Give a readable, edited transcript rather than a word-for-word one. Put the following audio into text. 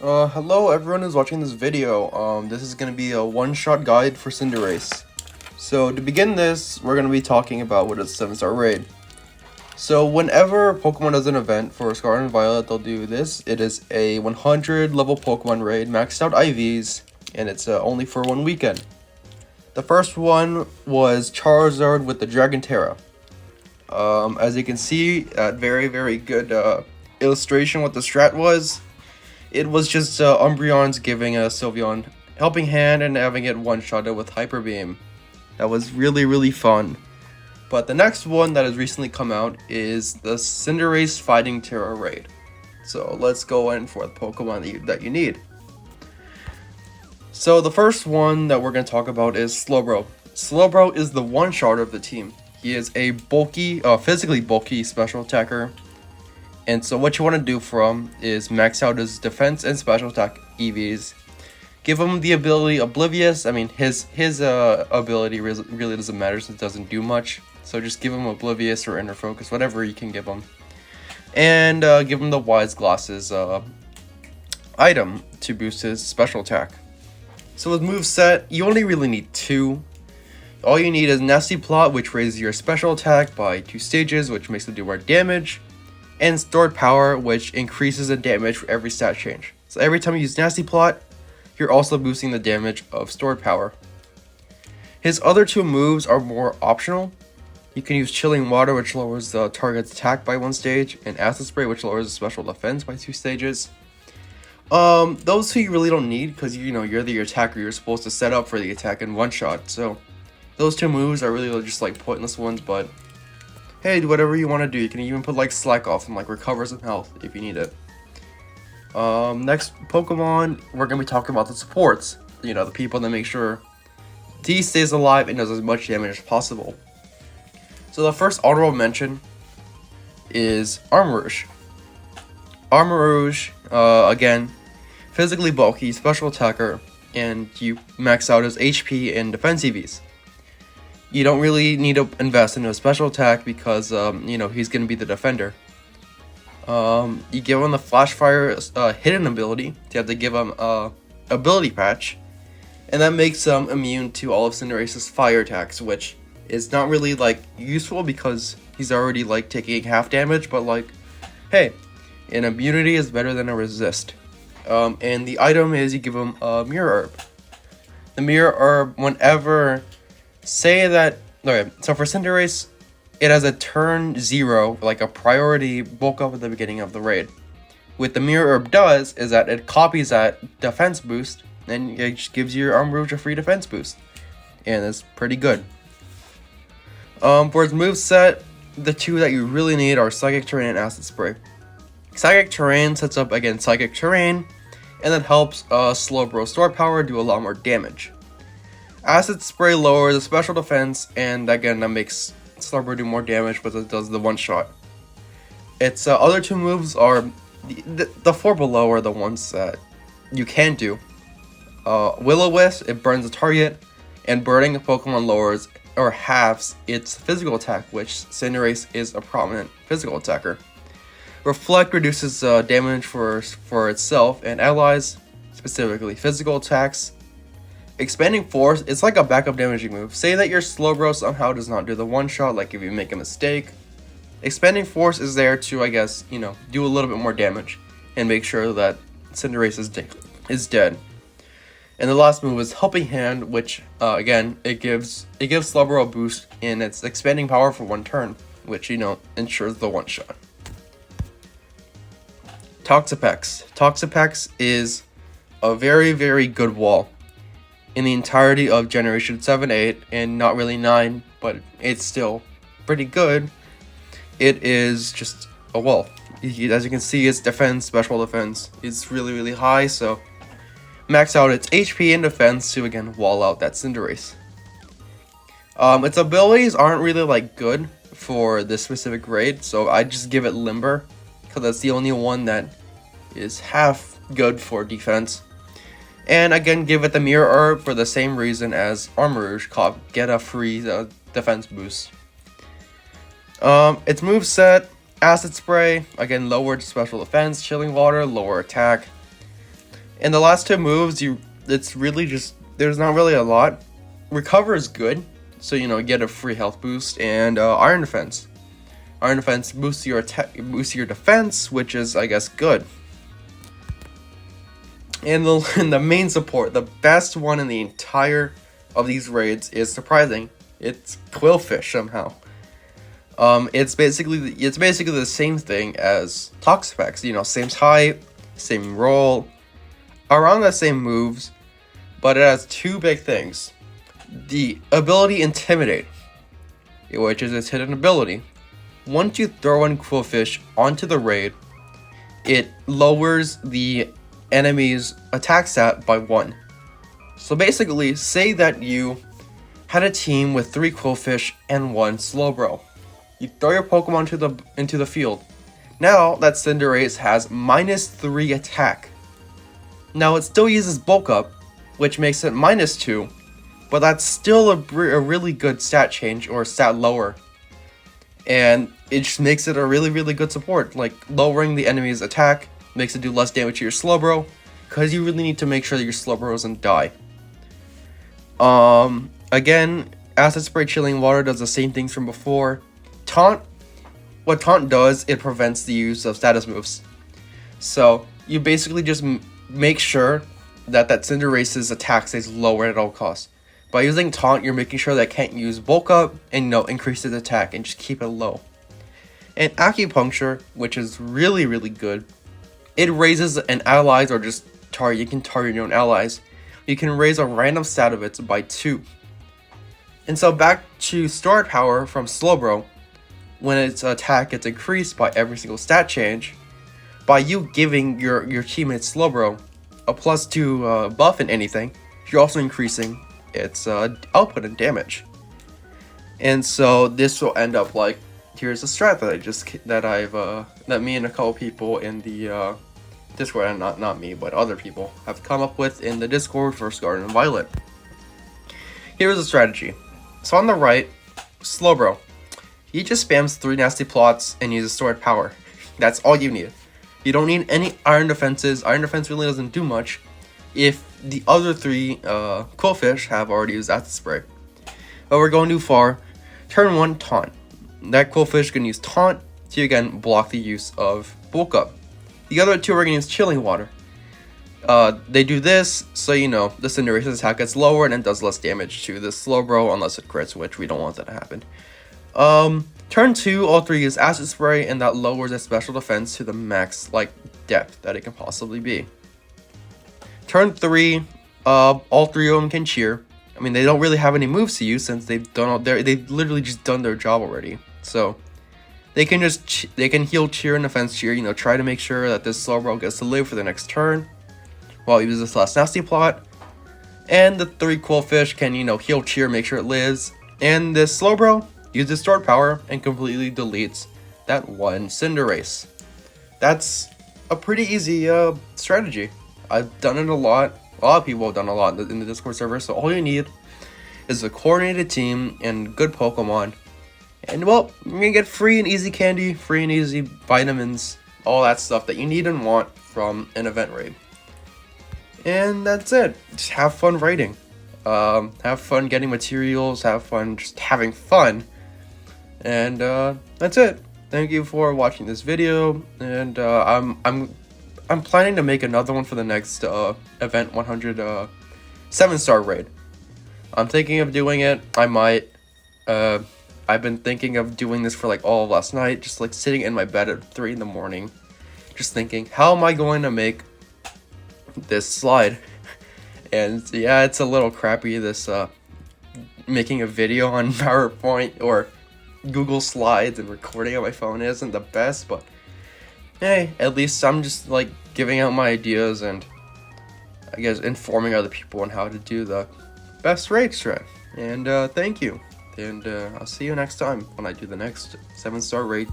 Hello everyone who's watching this video. This is going to be a one-shot guide for Cinderace. So to begin this, we're going to be talking about what is a 7-star raid. So whenever Pokemon does an event for Scarlet and Violet, they'll do this. It is a 100 level Pokemon raid, maxed out IVs, and it's only for 1 weekend. The first one was Charizard with the Dragon Terra. As you can see, very good illustration what the strat was. It was just Umbreon's giving a Sylveon helping hand and having it one-shotted with Hyper Beam. That was really fun. But the next one that has recently come out is the Cinderace Fighting Cinderace raid. So let's go in for the Pokemon that you need. So the first one that we're going to talk about is Slowbro. Slowbro is the one-shot of the team. He is a physically bulky special attacker. And so what you want to do for him is max out his defense and special attack EVs. Give him the ability Oblivious. I mean, his ability really doesn't matter since it doesn't do much. So just give him Oblivious or Inner Focus, whatever you can give him. And give him the Wise Glasses item to boost his special attack. So with moveset, you only really need 2. All you need is Nasty Plot, which raises your special attack by 2 stages, which makes it do more damage. And Stored Power, which increases the damage for every stat change. So every time you use Nasty Plot, you're also boosting the damage of Stored Power. His other 2 moves are more optional. You can use Chilling Water, which lowers the target's attack by 1 stage, and Acid Spray, which lowers the special defense by 2 stages. Those 2 you really don't need, because you're the attacker, you're supposed to set up for the attack in one shot. So those 2 moves are really just like pointless ones, but hey, do whatever you want to do. You can even put like Slack off and like recover some health if you need it. Next Pokemon, we're going to be talking about the supports. The people that make sure D stays alive and does as much damage as possible. So the first honorable mention is Armarouge. Armarouge, again, physically bulky, special attacker, and you max out his HP and defense EVs. You don't really need to invest into a special attack because, he's going to be the defender. You give him the Flash Fire hidden ability. You have to give him a ability patch. And that makes him immune to all of Cinderace's fire attacks, which is not really, useful because he's already, taking half damage. But, hey, an immunity is better than a resist. And the item is you give him a Mirror Herb. The Mirror Herb, whenever... Okay, so for Cinderace, it has a turn 0, like a priority bulk up at the beginning of the raid. What the Mirror Herb does is that it copies that defense boost, and it just gives your Armarouge a free defense boost. And it's pretty good. For its moveset, the 2 that you really need are Psychic Terrain and Acid Spray. Psychic Terrain sets up against Psychic Terrain, and that helps Slowbro Stored Power do a lot more damage. Acid Spray lowers the special defense, and again, that makes Slowbro do more damage, but it does the one-shot. Its other 2 moves are... The 4 below are the ones that you can do. Will-O-Wisp, it burns the target, and burning a Pokemon lowers or halves its physical attack, which Cinderace is a prominent physical attacker. Reflect reduces damage for itself and allies, specifically physical attacks. Expanding Force, it's like a backup damaging move. Say that your Slowbro somehow does not do the one-shot, like if you make a mistake. Expanding Force is there to, I guess, do a little bit more damage and make sure that Cinderace is dead. And the last move is Helping Hand, which, again, it gives Slowbro a boost in its expanding power for 1 turn, which, ensures the one-shot. Toxapex. Toxapex is a very good wall in the entirety of Generation 7, 8, and not really 9, but it's still pretty good. It is just a wall. As you can see, its defense, special defense, is really high, so max out its HP and defense to, again, wall out that Cinderace. Its abilities aren't really, good for this specific raid, so I just give it Limber, because that's the only one that is half good for defense. And again, give it the Mirror Herb for the same reason as Armarouge, get a free defense boost. Its moveset, Acid Spray, again lowered special defense, Chilling Water, lower attack. And the last two moves, it's really just, there's not really a lot. Recover is good, so you get a free health boost, and Iron Defense. Iron Defense boosts your attack, boosts your defense, which is, I guess, good. And the main support, the best one in the entire of these raids, is surprising. It's Quillfish somehow. It's basically the same thing as Toxapex. Same height, same roll, around the same moves, but it has two big things. The ability Intimidate, which is its hidden ability. Once you throw in Quillfish onto the raid, it lowers the enemy's attack stat by 1. So basically, say that you had a team with 3 Quillfish and 1 Slowbro. You throw your Pokemon into the field. Now that Cinderace has -3 attack. Now it still uses Bulk Up, which makes it -2, but that's still a really good stat change, or stat lower. And it just makes it a really, really good support. Like, lowering the enemy's attack makes it do less damage to your Slowbro, because you really need to make sure that your Slowbro doesn't die. Again, Acid Spray Chilling Water does the same things from before. Taunt, what Taunt does, it prevents the use of status moves. So you basically just make sure that Cinderace's attack stays lower at all costs. By using Taunt, you're making sure that it can't use Bulk Up and increase its attack, and just keep it low. And Acupuncture, which is really, really good, it raises an allies, or just target. You can target your own allies. You can raise a random stat of it by 2. And so back to stored power from Slowbro, when its attack gets increased by every single stat change, by you giving your teammate Slowbro a +2 buff in anything, you're also increasing its output and damage. And so this will end up like, here's a strat that me and a couple people in the Discord, and not me, but other people, have come up with in the Discord for Scarlet and Violet. Here's a strategy. So on the right, Slowbro. He just spams 3 nasty plots and uses stored power. That's all you need. You don't need any Iron Defenses. Iron Defense really doesn't do much if the other 3 Quillfish have already used Acid Spray. But we're going too far. Turn 1, Taunt. That Quillfish can use Taunt to again block the use of Bulk Up. The other 2 are going to use Chilling Water. They do this so the Cinderace's attack gets lower and it does less damage to the Slowbro unless it crits, which we don't want that to happen. Turn 2, all 3 use Acid Spray, and that lowers its special defense to the max depth that it can possibly be. Turn 3, all 3 of them can cheer. I mean, they don't really have any moves to use since they've literally just done their job already. So they can heal cheer and defense cheer. Try to make sure that this Slowbro gets to live for the next turn while he uses this last nasty plot. And the 3 Quillfish can heal cheer, make sure it lives. And this Slowbro uses stored power and completely deletes that 1 Cinderace. That's a pretty easy strategy. I've done it a lot. A lot of people have done a lot in the Discord server. So all you need is a coordinated team and good Pokemon. And well, you're gonna get free and easy candy, free and easy vitamins, all that stuff that you need and want from an event raid. And that's it. Just have fun raiding. Have fun getting materials. Have fun just having fun. And that's it. Thank you for watching this video. And I'm planning to make another one for the next event 100 7-star raid. I'm thinking of doing it. I might. I've been thinking of doing this for all of last night, just sitting in my bed at 3 in the morning, just thinking, how am I going to make this slide? And yeah, it's a little crappy, this making a video on PowerPoint or Google Slides and recording on my phone isn't the best, but hey, at least I'm just giving out my ideas and I guess informing other people on how to do the best raid strat. And thank you. And I'll see you next time when I do the next 7-star raid